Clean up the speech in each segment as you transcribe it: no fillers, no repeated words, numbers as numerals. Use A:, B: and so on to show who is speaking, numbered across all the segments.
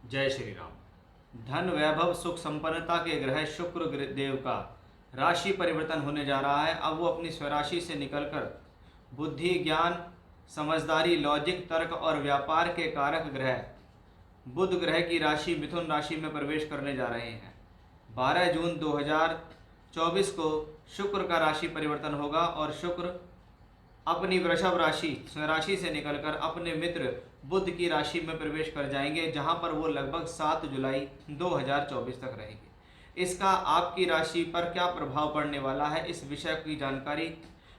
A: जय श्री राम। धन वैभव सुख संपन्नता के ग्रह शुक्र देव का राशि परिवर्तन होने जा रहा है। अब वो अपनी स्वराशि से निकलकर बुद्धि, ज्ञान, समझदारी, लॉजिक, तर्क और व्यापार के कारक ग्रह बुध ग्रह की राशि मिथुन राशि में प्रवेश करने जा रहे हैं। 12 जून 2024 को शुक्र का राशि परिवर्तन होगा और शुक्र अपनी वृषभ राशि स्वराशि से निकलकर अपने मित्र बुध की राशि में प्रवेश कर जाएंगे, जहां पर वो लगभग 7 जुलाई 2024 तक रहेंगे। इसका आपकी राशि पर क्या प्रभाव पड़ने वाला है, इस विषय की जानकारी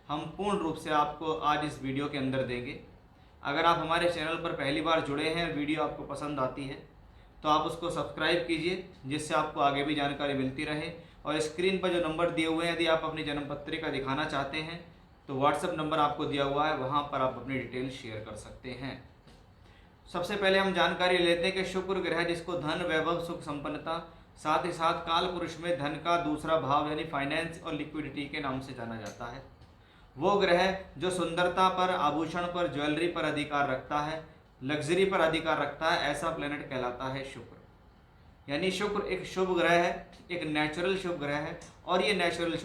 A: हम पूर्ण रूप से आपको आज इस वीडियो के अंदर देंगे। अगर आप हमारे चैनल पर पहली बार जुड़े हैं, वीडियो आपको पसंद आती है तो आप उसको सब्सक्राइब कीजिए, जिससे आपको आगे भी जानकारी मिलती रहे। और स्क्रीन पर जो नंबर दिए हुए हैं, यदि आप अपनी जन्म पत्रिका दिखाना चाहते हैं तो व्हाट्सएप नंबर आपको दिया हुआ है, वहाँ पर आप अपनी डिटेल शेयर कर सकते हैं। सबसे पहले हम जानकारी लेते हैं कि शुक्र ग्रह, जिसको धन, वैभव, सुख संपन्नता, साथ ही साथ काल पुरुष में धन का दूसरा भाव यानी फाइनेंस और लिक्विडिटी के नाम से जाना जाता है, वो ग्रह जो सुंदरता पर, आभूषण पर, ज्वेलरी पर अधिकार रखता है, लग्जरी पर अधिकार रखता है, ऐसा प्लेनेट कहलाता है शुक्र। यानी शुक्र एक शुभ ग्रह है, एक नेचुरल शुभ ग्रह है। और ये नेचुरल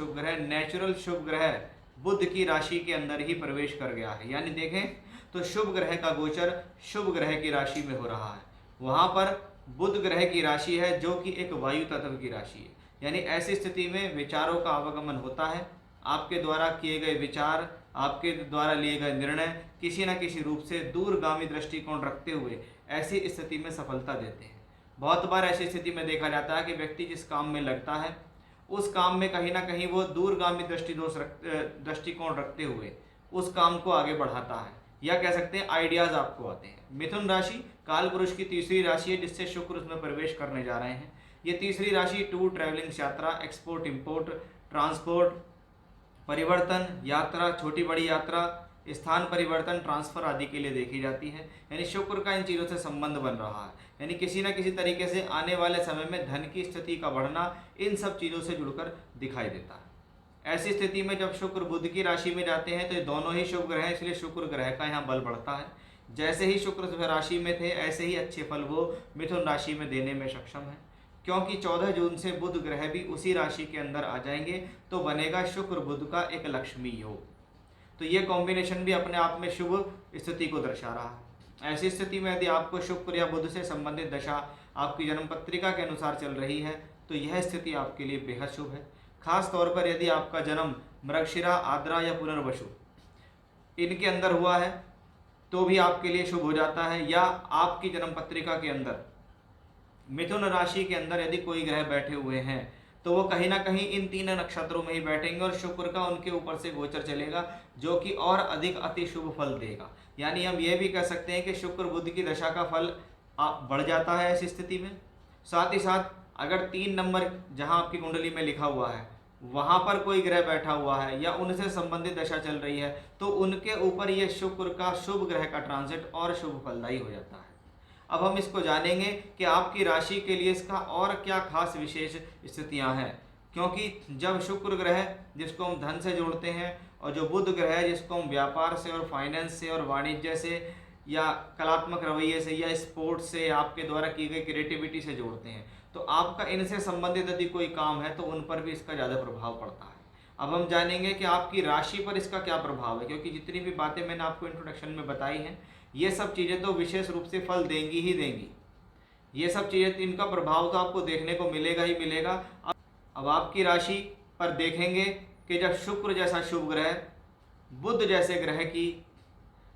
A: शुभ ग्रह बुध की राशि के अंदर ही प्रवेश कर गया है। यानी देखें तो शुभ ग्रह का गोचर शुभ ग्रह की राशि में हो रहा है। वहाँ पर बुध ग्रह की राशि है जो कि एक वायु तत्व की राशि है। यानी ऐसी स्थिति में विचारों का आवागमन होता है। आपके द्वारा किए गए विचार, आपके द्वारा लिए गए निर्णय किसी न किसी रूप से दूरगामी दृष्टिकोण रखते हुए ऐसी स्थिति में सफलता देते हैं। बहुत बार ऐसी स्थिति में देखा जाता है कि व्यक्ति जिस काम में लगता है उस काम में कहीं ना कहीं वो दूरगामी दृष्टिकोण रखते हुए उस काम को आगे बढ़ाता है, या कह सकते हैं आइडियाज आपको आते हैं। मिथुन राशि काल पुरुष की तीसरी राशि है, जिससे शुक्र उसमें प्रवेश करने जा रहे हैं। ये तीसरी राशि टूर, ट्रैवलिंग, यात्रा, एक्सपोर्ट, इंपोर्ट, ट्रांसपोर्ट, परिवर्तन, यात्रा, छोटी बड़ी यात्रा, स्थान परिवर्तन, ट्रांसफर आदि के लिए देखी जाती है। यानी शुक्र का इन चीज़ों से संबंध बन रहा है। यानी किसी न किसी तरीके से आने वाले समय में धन की स्थिति का बढ़ना इन सब चीज़ों से जुड़कर दिखाई देता है। ऐसी स्थिति में जब शुक्र बुध की राशि में जाते हैं तो ये दोनों ही शुभ ग्रह हैं, इसलिए शुक्र ग्रह का यहाँ बल बढ़ता है। जैसे ही शुक्र राशि में थे ऐसे ही अच्छे फल वो मिथुन राशि में देने में सक्षम है, क्योंकि 14 जून से बुध ग्रह भी उसी राशि के अंदर आ जाएंगे, तो बनेगा शुक्र बुध का एक लक्ष्मी योग। तो ये कॉम्बिनेशन भी अपने आप में शुभ स्थिति को दर्शा रहा है। ऐसी स्थिति में यदि आपको शुक्र या बुध से संबंधित दशा आपकी जन्म पत्रिका के अनुसार चल रही है तो यह स्थिति आपके लिए बेहद शुभ है। खास तौर पर यदि आपका जन्म मृगशिरा, आद्रा या पुनर्वसु इनके अंदर हुआ है तो भी आपके लिए शुभ हो जाता है। या आपकी जन्म पत्रिका के अंदर मिथुन राशि के अंदर यदि कोई ग्रह बैठे हुए हैं तो वो कहीं ना कहीं इन 3 नक्षत्रों में ही बैठेंगे और शुक्र का उनके ऊपर से गोचर चलेगा, जो कि और अधिक अति शुभ फल देगा। यानी हम ये भी कह सकते हैं कि शुक्र बुध की दशा का फल बढ़ जाता है ऐसी स्थिति में। साथ ही साथ अगर 3 नंबर जहां आपकी कुंडली में लिखा हुआ है वहां पर कोई ग्रह बैठा हुआ है या उनसे संबंधित दशा चल रही है तो उनके ऊपर ये शुक्र का शुभ ग्रह का ट्रांजिट और शुभ फलदायी हो जाता है। अब हम इसको जानेंगे कि आपकी राशि के लिए इसका और क्या खास विशेष स्थितियां हैं, क्योंकि जब शुक्र ग्रह जिसको हम धन से जोड़ते हैं और जो बुध ग्रह जिसको हम व्यापार से और फाइनेंस से और वाणिज्य से या कलात्मक रवैये से या स्पोर्ट्स से आपके द्वारा की गई क्रिएटिविटी से जोड़ते हैं, तो आपका इनसे संबंधित यदि कोई काम है तो उन पर भी इसका ज़्यादा प्रभाव पड़ता है। अब हम जानेंगे कि आपकी राशि पर इसका क्या प्रभाव है, क्योंकि जितनी भी बातें मैंने आपको इंट्रोडक्शन में बताई हैं ये सब चीज़ें तो विशेष रूप से फल देंगी ही देंगी। ये सब चीज़ें, इनका प्रभाव तो आपको देखने को मिलेगा ही मिलेगा। अब आपकी राशि पर देखेंगे कि जब शुक्र जैसा शुभ ग्रह बुध जैसे ग्रह की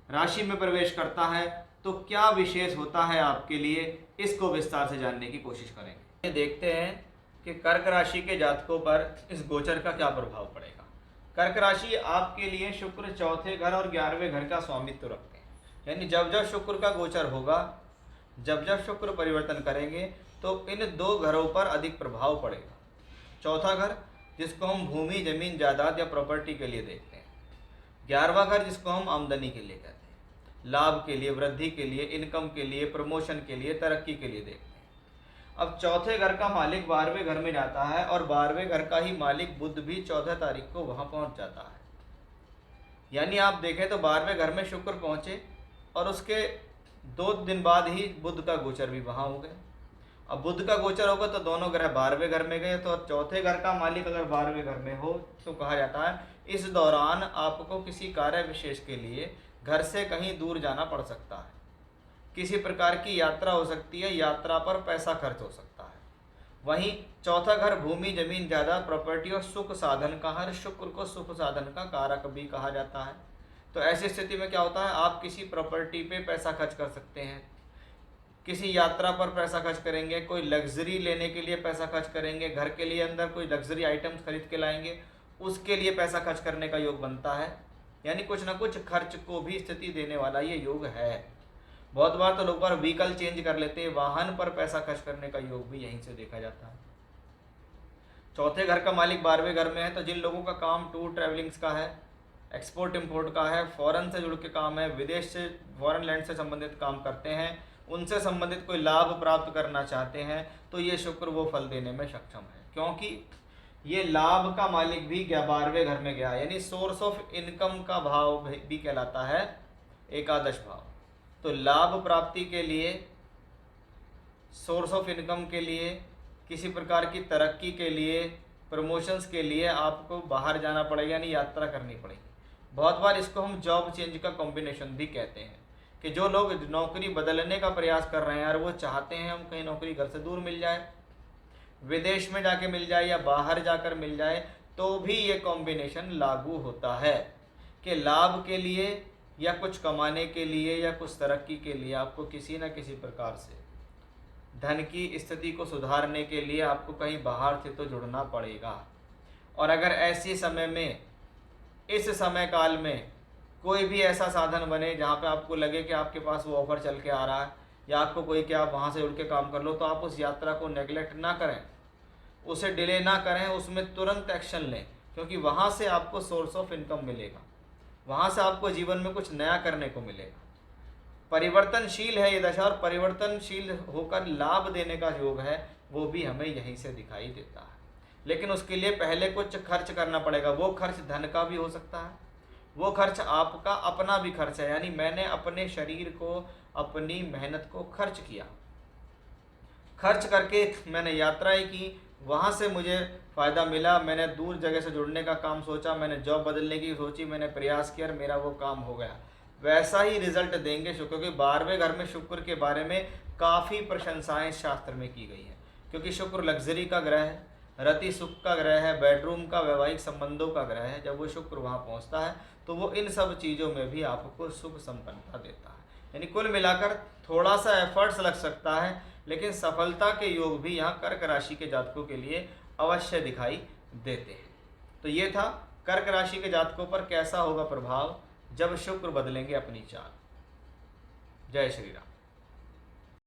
A: राशि में प्रवेश करता है तो क्या विशेष होता है आपके लिए, इसको विस्तार से जानने की कोशिश करेंगे। देखते हैं कि कर्क राशि के जातकों पर इस गोचर का क्या प्रभाव पड़ेगा। कर्क राशि आपके लिए शुक्र चौथे घर और 11वें घर का स्वामित्व रखते हैं। यानी जब जब शुक्र का गोचर होगा, जब जब शुक्र परिवर्तन करेंगे तो इन 2 घरों पर अधिक प्रभाव पड़ेगा। चौथा घर जिसको हम भूमि, जमीन, जायदाद या प्रॉपर्टी के लिए देखते हैं। 11वां घर जिसको हम आमदनी के लिए कहते हैं, लाभ के लिए, वृद्धि के लिए, इनकम के लिए, प्रमोशन के लिए, तरक्की के लिए देखते हैं। अब चौथे घर का मालिक 12वें घर में जाता है और 12वें घर का ही मालिक बुध भी 14 तारीख को वहां पहुंच जाता है। यानी आप देखें तो 12वें घर में शुक्र पहुंचे और उसके 2 दिन बाद ही बुध का गोचर भी वहां हो गया। अब बुध का गोचर होगा तो दोनों ग्रह 12वें घर में गए, तो चौथे घर का मालिक अगर 12वें घर में हो तो कहा जाता है इस दौरान आपको किसी कार्य विशेष के लिए घर से कहीं दूर जाना पड़ सकता है, किसी प्रकार की यात्रा हो सकती है, यात्रा पर पैसा खर्च हो सकता है। वहीं चौथा घर भूमि जमीन जायदाद प्रॉपर्टी और सुख साधन का है। शुक्र को सुख साधन का कारक भी कहा जाता है। तो ऐसी स्थिति में क्या होता है, आप किसी प्रॉपर्टी पे पैसा खर्च कर सकते हैं, किसी यात्रा पर पैसा खर्च करेंगे, कोई लग्जरी लेने के लिए पैसा खर्च करेंगे, घर के लिए अंदर कोई लग्जरी आइटम्स खरीद के लाएंगे, उसके लिए पैसा खर्च करने का योग बनता है। यानी कुछ ना कुछ खर्च को भी स्थिति देने वाला ये योग है। बहुत बार तो लोग बार व्हीकल चेंज कर लेते हैं, वाहन पर पैसा खर्च करने का योग भी यहीं से देखा जाता है। चौथे घर का मालिक 12वें घर में है, तो जिन लोगों का काम टूर ट्रैवलिंग्स का है, एक्सपोर्ट इंपोर्ट का है, फॉरेन से जुड़ के काम है, विदेश से फॉरेन लैंड से संबंधित काम करते हैं, उनसे संबंधित कोई लाभ प्राप्त करना चाहते हैं, तो ये शुक्र वो फल देने में सक्षम है, क्योंकि ये लाभ का मालिक भी 12वें घर में गया, यानी सोर्स ऑफ इनकम का भाव भी कहलाता है एकादश भाव। तो लाभ प्राप्ति के लिए, सोर्स ऑफ इनकम के लिए, किसी प्रकार की तरक्की के लिए, प्रमोशंस के लिए आपको बाहर जाना पड़ेगा, यानी यात्रा करनी पड़ेगी। बहुत बार इसको हम जॉब चेंज का कॉम्बिनेशन भी कहते हैं, कि जो लोग नौकरी बदलने का प्रयास कर रहे हैं और वो चाहते हैं हम कहीं नौकरी घर से दूर मिल जाए, विदेश में जाके मिल जाए या बाहर जाकर मिल जाए, तो भी ये कॉम्बिनेशन लागू होता है कि लाभ के लिए या कुछ कमाने के लिए या कुछ तरक्की के लिए आपको किसी न किसी प्रकार से धन की स्थिति को सुधारने के लिए आपको कहीं बाहर से तो जुड़ना पड़ेगा। और अगर ऐसे समय में, इस समय काल में कोई भी ऐसा साधन बने जहाँ पे आपको लगे कि आपके पास वो ऑफर चल के आ रहा है, या आपको कोई कि आप वहाँ से उड़ के काम कर लो, तो आप उस यात्रा को नेगलेक्ट ना करें, उसे डिले ना करें, उसमें तुरंत एक्शन लें, क्योंकि वहाँ से आपको सोर्स ऑफ इनकम मिलेगा, वहाँ से आपको जीवन में कुछ नया करने को मिलेगा। परिवर्तनशील है ये दशा, और परिवर्तनशील होकर लाभ देने का योग है वो भी हमें यहीं से दिखाई देता है। लेकिन उसके लिए पहले कुछ खर्च करना पड़ेगा। वो खर्च धन का भी हो सकता है, वो खर्च आपका अपना भी खर्च है, यानी मैंने अपने शरीर को, अपनी मेहनत को खर्च किया, खर्च करके मैंने यात्राएं की, वहाँ से मुझे फ़ायदा मिला, मैंने दूर जगह से जुड़ने का काम सोचा, मैंने जॉब बदलने की सोची, मैंने प्रयास किया और मेरा वो काम हो गया। वैसा ही रिजल्ट देंगे शुक्र के 12वें घर में। शुक्र के बारे में काफ़ी प्रशंसाएं शास्त्र में की गई हैं, क्योंकि शुक्र लग्जरी का ग्रह है, रति सुख का ग्रह है, बेडरूम का, वैवाहिक संबंधों का ग्रह है। जब वो शुक्र वहाँ पहुँचता है तो वो इन सब चीज़ों में भी आपको सुख संपन्नता देता है। यानी कुल मिलाकर थोड़ा सा एफर्ट्स लग सकता है, लेकिन सफलता के योग भी यहाँ कर्क राशि के जातकों के लिए अवश्य दिखाई देते हैं। तो ये था कर्क राशि के जातकों पर कैसा होगा प्रभाव जब शुक्र बदलेंगे अपनी चाल। जय श्री राम।